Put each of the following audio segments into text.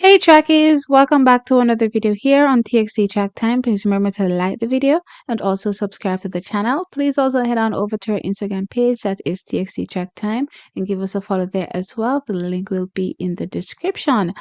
Hey trackies, welcome back to another video here on TXT Track Time. Please remember to like the video and also subscribe to the channel. Please also head on over to our Instagram page, that is TXT Track Time, and give us a follow there as well. The link will be in the description.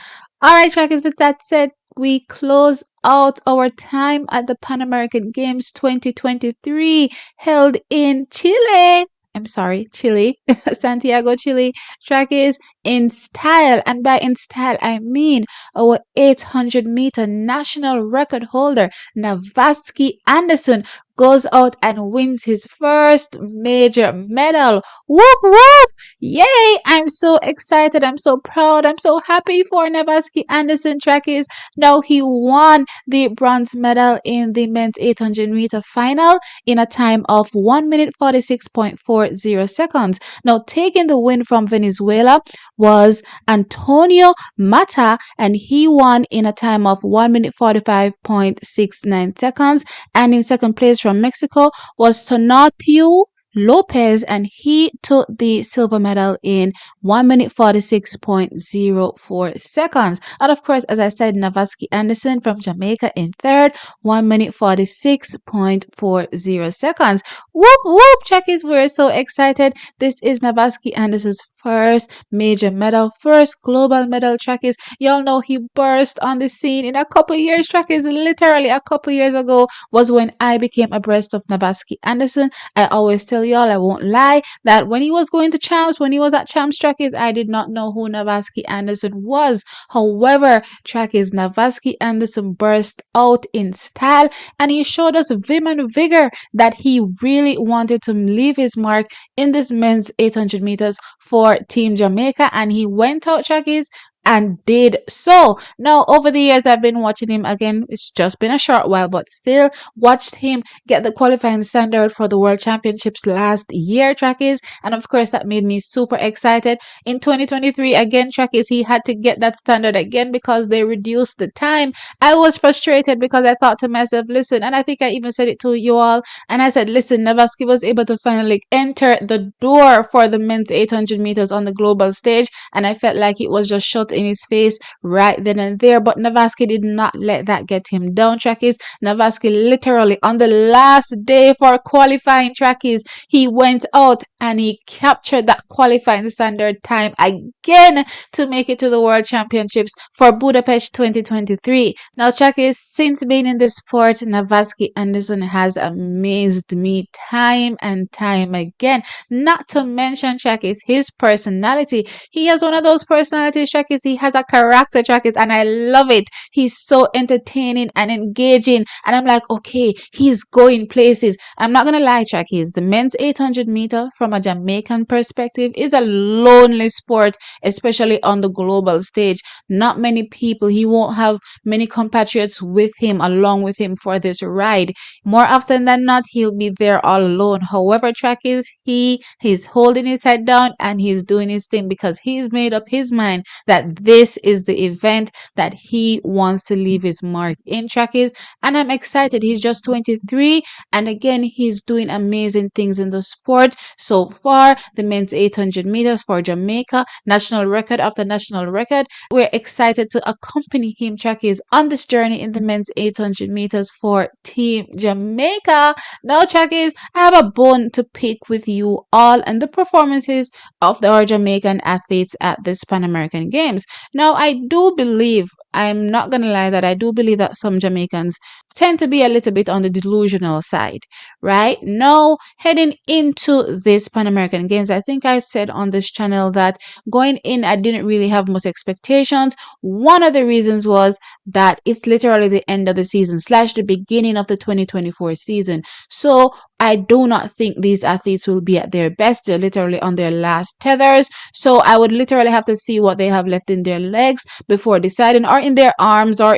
Alright trackies, with that said, we close out our time at the Pan American Games 2023 held in Chile. I'm sorry, Chile, Santiago, Chile. Track is in style, and by in style, I mean our 800-meter national record holder, Navasky Anderson, goes out and wins his first major medal. Whoop whoop! Yay! I'm so excited. I'm so proud. I'm so happy for Navasky Anderson. Trackies. Now he won the bronze medal in the men's 800-meter final in a time of 1 minute 46.40 seconds. Now, taking the win from Venezuela was Antonio Mata, and he won in a time of 1 minute 45.69 seconds. And in second place from Mexico was Tonatio Lopez, and he took the silver medal in 1 minute 46.04 seconds. And of course, as I said, Navasky Anderson from Jamaica in third, 1 minute 46.40 seconds. Whoop whoop, Checkies, we're so excited. This is Navasky Anderson's first major medal, first global medal. Checkies, y'all know he burst on the scene in a couple years. Checkies, literally a couple years ago was when I became abreast of Navasky Anderson. I always tell y'all, I won't lie, that when he was going to champs, when he was at champs trackies, I did not know who Navasky Anderson was. However, trackies, Navasky Anderson burst out in style, and he showed us vim and vigor that he really wanted to leave his mark in this men's 800 meters for Team Jamaica, and he went out trackies and did so. Now, over the years, I've been watching him again. It's just been a short while, but still watched him get the qualifying standard for the World Championships last year, trackies. And of course, that made me super excited. In 2023, again, trackies, he had to get that standard again because they reduced the time. I was frustrated because I thought to myself, listen, and I think I even said it to you all, and I said, listen, Navasky was able to finally enter the door for the men's 800 meters on the global stage, and I felt like it was just shut in his face right then and there. But Navasky did not let that get him down, trackies. Navasky literally on the last day for qualifying, trackies, he went out and he captured that qualifying standard time again to make it to the World Championships for Budapest 2023. Now, trackies, since being in this sport, Navasky Anderson has amazed me time and time again. Not to mention, trackies, his personality. He has one of those personalities, trackies. He has a character, trackies, and I love it. He's so entertaining and engaging, and I'm like, okay, he's going places. I'm not gonna lie, trackies, the men's 800 meter from a Jamaican perspective is a lonely sport, especially on the global stage. Not many people, he won't have many compatriots with him, along with him for this ride. More often than not, he'll be there all alone. However, trackies, he's holding his head down and he's doing his thing because he's made up his mind that this is the event that he wants to leave his mark in, trackies. And I'm excited. He's just 23, and again, he's doing amazing things in the sport. So far, the men's 800 meters for Jamaica, national record after national record. We're excited to accompany him, trackies, on this journey in the men's 800 meters for Team Jamaica. Now, trackies, I have a bone to pick with you all and the performances of our Jamaican athletes at this Pan American Games. Now, I do believe, I'm not gonna lie, that I do believe that some Jamaicans tend to be a little bit on the delusional side, right? Now, heading into this Pan American Games, I think I said on this channel that going in, I didn't really have much expectations. One of the reasons was that it's literally the end of the season slash the beginning of the 2024 season. So I do not think these athletes will be at their best. They're literally on their last tethers. So I would literally have to see what they have left in their legs before deciding, or in their arms, or,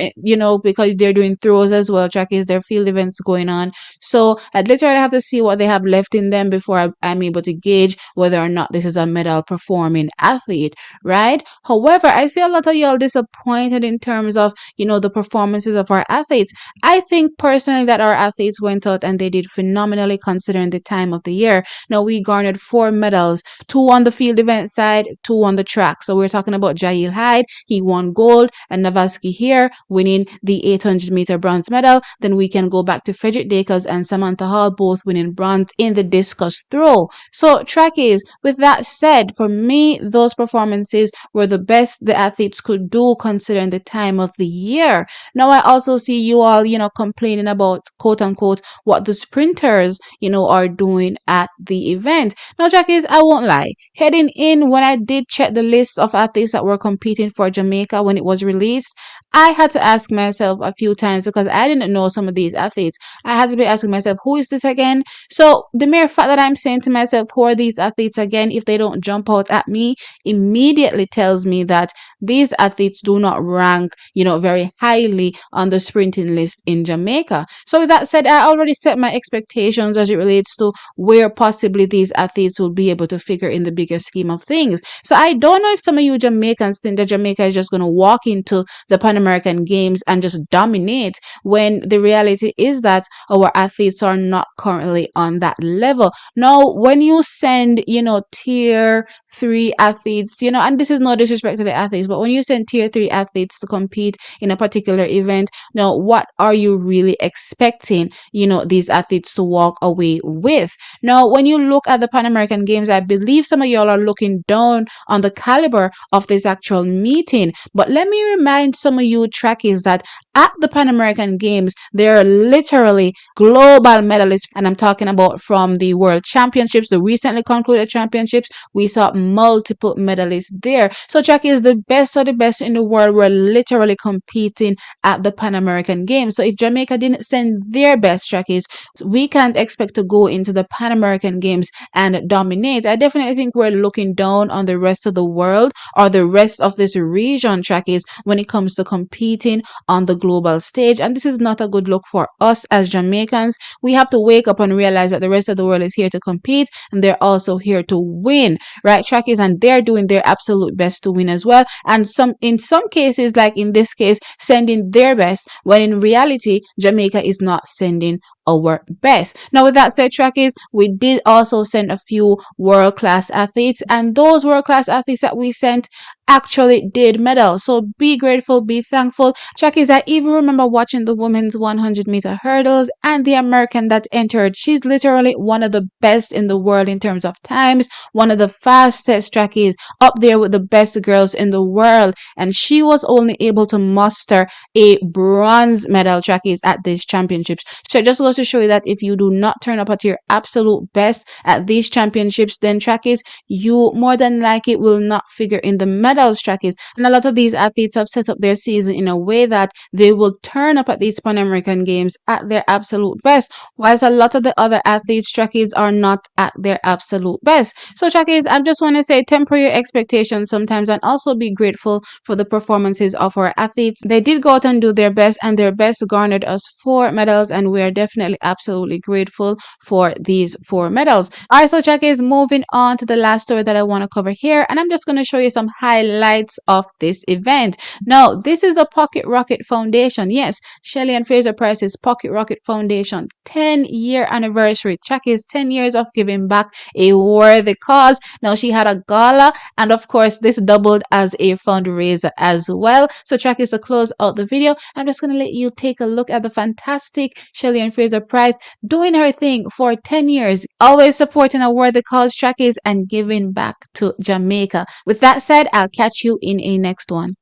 because they're doing throws as well. well, trackies. Their field events going on. So I'd literally have to see what they have left in them before I'm able to gauge whether or not this is a medal performing athlete, right? However, I see a lot of y'all disappointed in terms of, the performances of our athletes. I think personally that our athletes went out and they did phenomenally considering the time of the year. Now, we garnered 4 medals, 2 on the field event side, 2 on the track. So we're talking about Jail Hyde. He won gold, and Navasky here winning the 800-meter bronze medal. Then we can go back to Frederick Dakers and Samantha Hall both winning bronze in the discus throw. So trackies, with that said, for me, those performances were the best the athletes could do considering the time of the year. Now I also see you all, complaining about quote unquote what the sprinters, are doing at the event. Now, trackies, I won't lie. Heading in, when I did check the list of athletes that were competing for Jamaica when it was released, I had to ask myself a few times because I didn't know some of these athletes. I had to be asking myself, who is this again? So the mere fact that I'm saying to myself, who are these athletes again, if they don't jump out at me, immediately tells me that these athletes do not rank, very highly on the sprinting list in Jamaica. So with that said, I already set my expectations as it relates to where possibly these athletes will be able to figure in the bigger scheme of things. So I don't know if some of you Jamaicans think that Jamaica is just going to walk into the Pan American Games and just dominate, when the reality is that our athletes are not currently on that level. Now, when you send, tier 3 athletes, and this is no disrespect to the athletes, but when you send tier 3 athletes to compete in a particular event, now what are you really expecting, these athletes to walk away with? Now, when you look at the Pan American Games, I believe some of y'all are looking down on the caliber of this actual meeting. But let me remind some of you trackies that at the Pan American Games, there are literally global medalists, and I'm talking about from the World Championships, the recently concluded championships. We saw multiple medalists there. So trackies, the best of the best in the world were literally competing at the Pan American Games. So if Jamaica didn't send their best trackies, we can't expect to go into the Pan American Games and dominate. I definitely think we're looking down on the rest of the world or the rest of this region trackies when it comes to competing on the global stage. And this is not a good look for us as Jamaicans. We have to wake up and realize that the rest of the world is here to compete and they're also here to win, right, trackies? And they're doing their absolute best to win as well. And in some cases, like in this case, sending their best, when in reality, Jamaica is not sending our best. Now, with that said, trackies, we did also send a few world-class athletes, and those world-class athletes that we sent actually did medal. So be grateful, be thankful. Trackies, I even remember watching the women's 100-meter hurdles and the American that entered. She's literally one of the best in the world in terms of times, one of the fastest trackies, up there with the best girls in the world. And she was only able to muster a bronze medal, trackies, at these championships. So it just goes to show you that if you do not turn up at your absolute best at these championships, then trackies, you more than likely will not figure in the medals, trackies. And a lot of these athletes have set up their season in a way that they will turn up at these Pan American Games at their absolute best, whilst a lot of the other athletes, trackies, are not at their absolute best. So trackies, I just want to say temper your expectations sometimes and also be grateful for the performances of our athletes. They did go out and do their best, and their best garnered us 4 medals, and we are definitely absolutely grateful for these 4 medals. Alright, so trackies, moving on to the last story that I want to cover here, and I'm just going to show you some highlights of this event. Now, this is the Pocket Rocket Foundation. Yes, Shelly-Ann Fraser-Price's Pocket Rocket Foundation 10-year anniversary. Trackies, 10 years of giving back, a worthy cause. Now, she had a gala, and of course, this doubled as a fundraiser as well. So trackies, to close out the video, I'm just going to let you take a look at the fantastic Shelly-Ann Fraser-Price doing her thing for 10 years, always supporting a worthy cause, trackies, and giving back to Jamaica. With that said, I'll catch you in a next one.